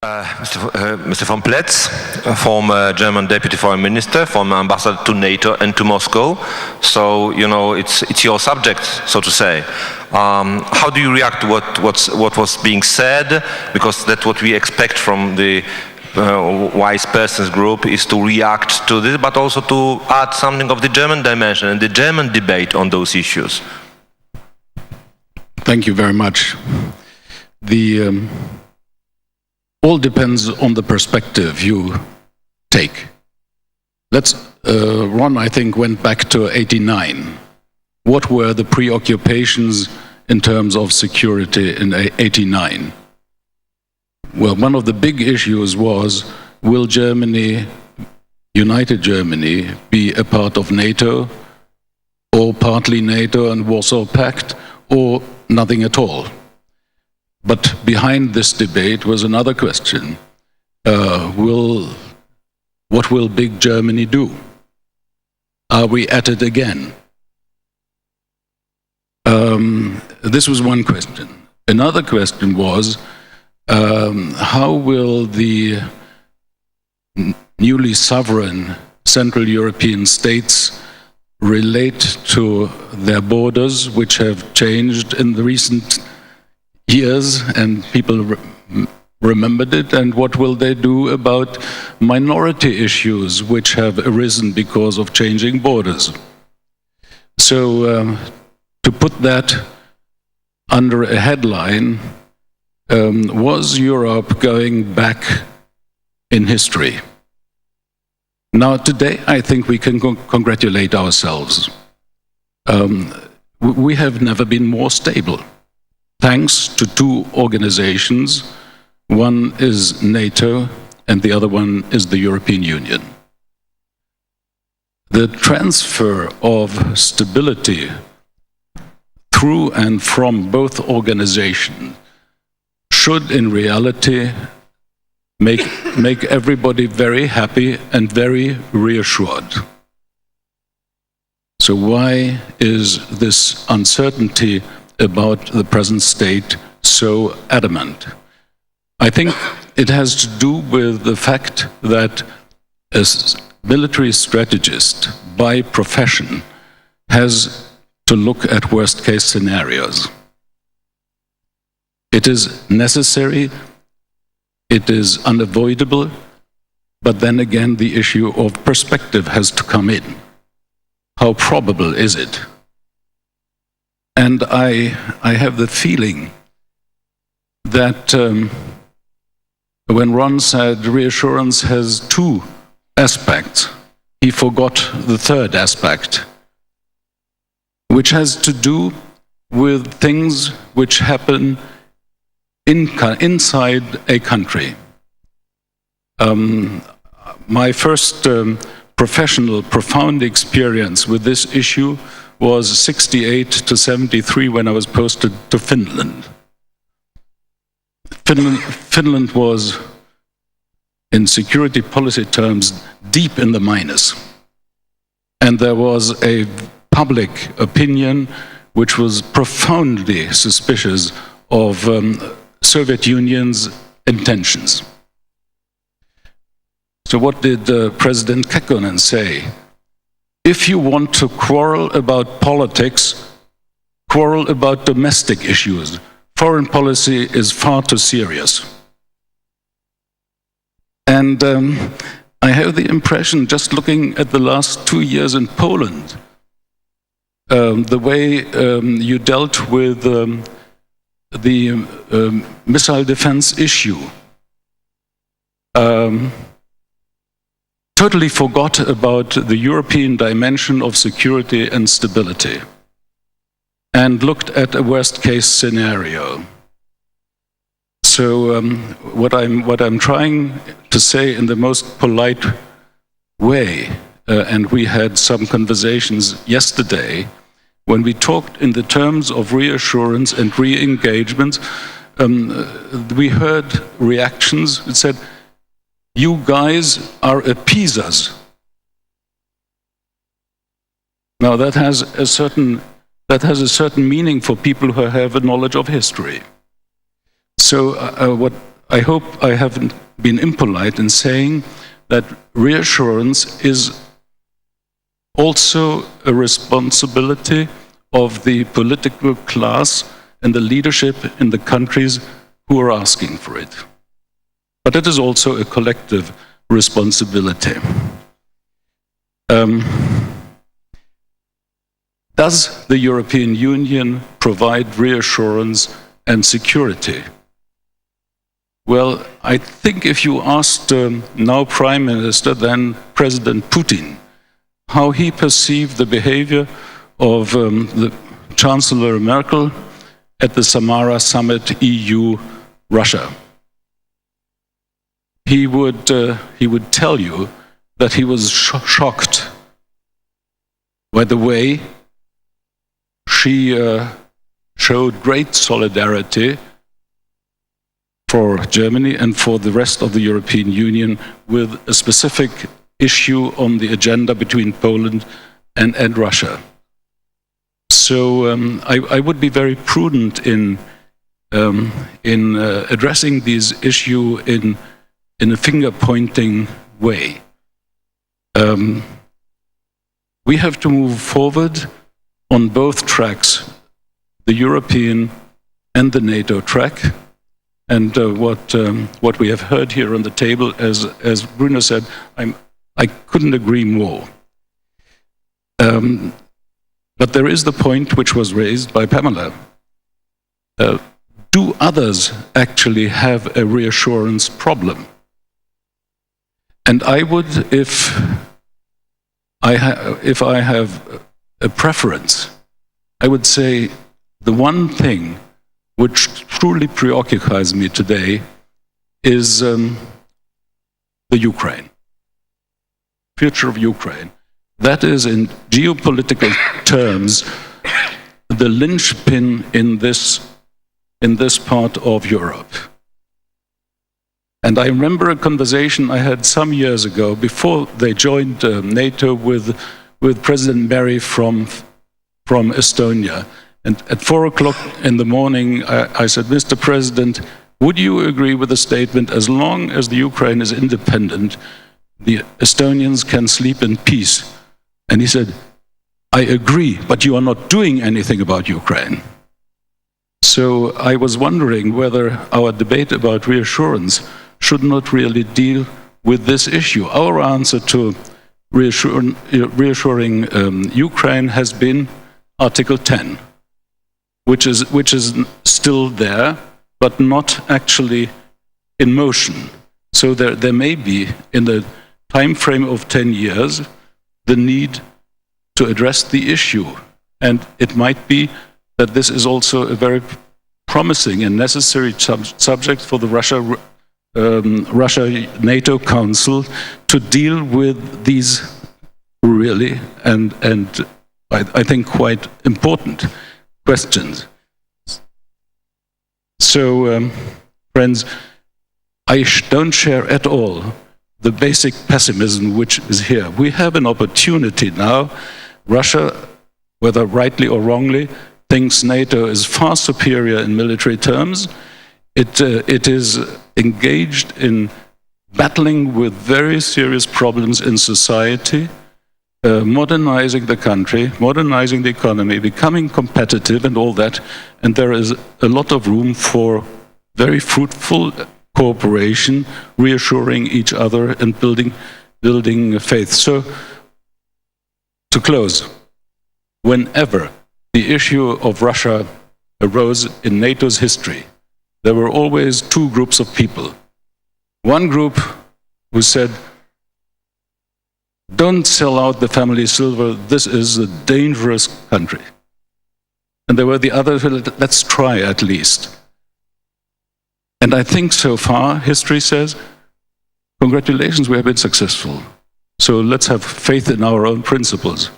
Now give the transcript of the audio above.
Mr. von Ploetz, former German Deputy Foreign Minister, former ambassador to NATO and to Moscow. So, you know, it's your subject, so to say. How do you react to what was being said? Because that's what we expect from the wise persons group, is to react to this, but also to add something of the German dimension and the German debate on those issues. Thank you very much. All depends on the perspective you take. Ron, I think, went back to '89. What were the preoccupations in terms of security in '89? Well, one of the big issues was, will Germany, United Germany, be a part of NATO, or partly NATO and Warsaw Pact, or nothing at all? But behind this debate was another question. What will big Germany do? Are we at it again? This was one question. Another question was, how will the newly sovereign Central European states relate to their borders, which have changed in the recent years, and people remembered it, and what will they do about minority issues which have arisen because of changing borders? So to put that under a headline, was Europe going back in history? Now today I think we can congratulate ourselves. We have never been more stable, thanks to two organizations. One is NATO and the other one is the European Union. The transfer of stability through and from both organizations should in reality make everybody very happy and very reassured. So why is this uncertainty about the present state so adamant? I think it has to do with the fact that a military strategist by profession has to look at worst-case scenarios. It is necessary, it is unavoidable, but then again the issue of perspective has to come in. How probable is it? And I have the feeling that when Ron said reassurance has two aspects, he forgot the third aspect, which has to do with things which happen inside a country. My first professional, profound experience with this issue was 68 to 73 when I was posted to Finland. Finland was, in security policy terms, deep in the minus. And there was a public opinion which was profoundly suspicious of Soviet Union's intentions. So what did President Kekkonen say? If you want to quarrel about politics, quarrel about domestic issues. Foreign policy is far too serious. And I have the impression, just looking at the last 2 years in Poland, the way you dealt with the missile defense issue, totally forgot about the European dimension of security and stability, and looked at a worst-case scenario. So what I'm trying to say in the most polite way, and we had some conversations yesterday, when we talked in the terms of reassurance and re-engagement, we heard reactions that said, you guys are appeasers. Now that has a certain meaning for people who have a knowledge of history. So what I hope I haven't been impolite in saying that reassurance is also a responsibility of the political class and the leadership in the countries who are asking for it. But it is also a collective responsibility. Does the European Union provide reassurance and security? Well, I think if you asked now Prime Minister, then President Putin, how he perceived the behavior of the Chancellor Merkel at the Samara summit, EU-Russia, he would tell you that he was shocked by the way she showed great solidarity for Germany and for the rest of the European Union with a specific issue on the agenda between Poland and Russia. So I would be very prudent in addressing these issues in a finger-pointing way. We have to move forward on both tracks, the European and the NATO track. And what we have heard here on the table, as Bruno said, I couldn't agree more. But there is the point which was raised by Pamela. Do others actually have a reassurance problem? And I would, if I have a preference, I would say the one thing which truly preoccupies me today is the Ukraine, future of Ukraine. That is, in geopolitical terms, the linchpin in this part of Europe. And I remember a conversation I had some years ago, before they joined NATO, with President Berry from Estonia. And at 4 o'clock in the morning, I said, Mr. President, would you agree with the statement, as long as the Ukraine is independent, the Estonians can sleep in peace? And he said, I agree, but you are not doing anything about Ukraine. So I was wondering whether our debate about reassurance should not really deal with this issue. Our answer to reassuring Ukraine has been Article 10, which is still there, but not actually in motion. So there may be, in the time frame of 10 years, the need to address the issue. And it might be that this is also a very promising and necessary subject for the Russia-NATO Council to deal with these really and I think quite important questions. So, friends, I don't share at all the basic pessimism which is here. We have an opportunity now. Russia, whether rightly or wrongly, thinks NATO is far superior in military terms. It is engaged in battling with very serious problems in society, modernizing the country, modernizing the economy, becoming competitive and all that. And there is a lot of room for very fruitful cooperation, reassuring each other and building faith. So, to close, whenever the issue of Russia arose in NATO's history, there were always two groups of people. One group who said, don't sell out the family silver, this is a dangerous country. And there were the others who said, let's try at least. And I think so far, history says, congratulations, we have been successful. So let's have faith in our own principles.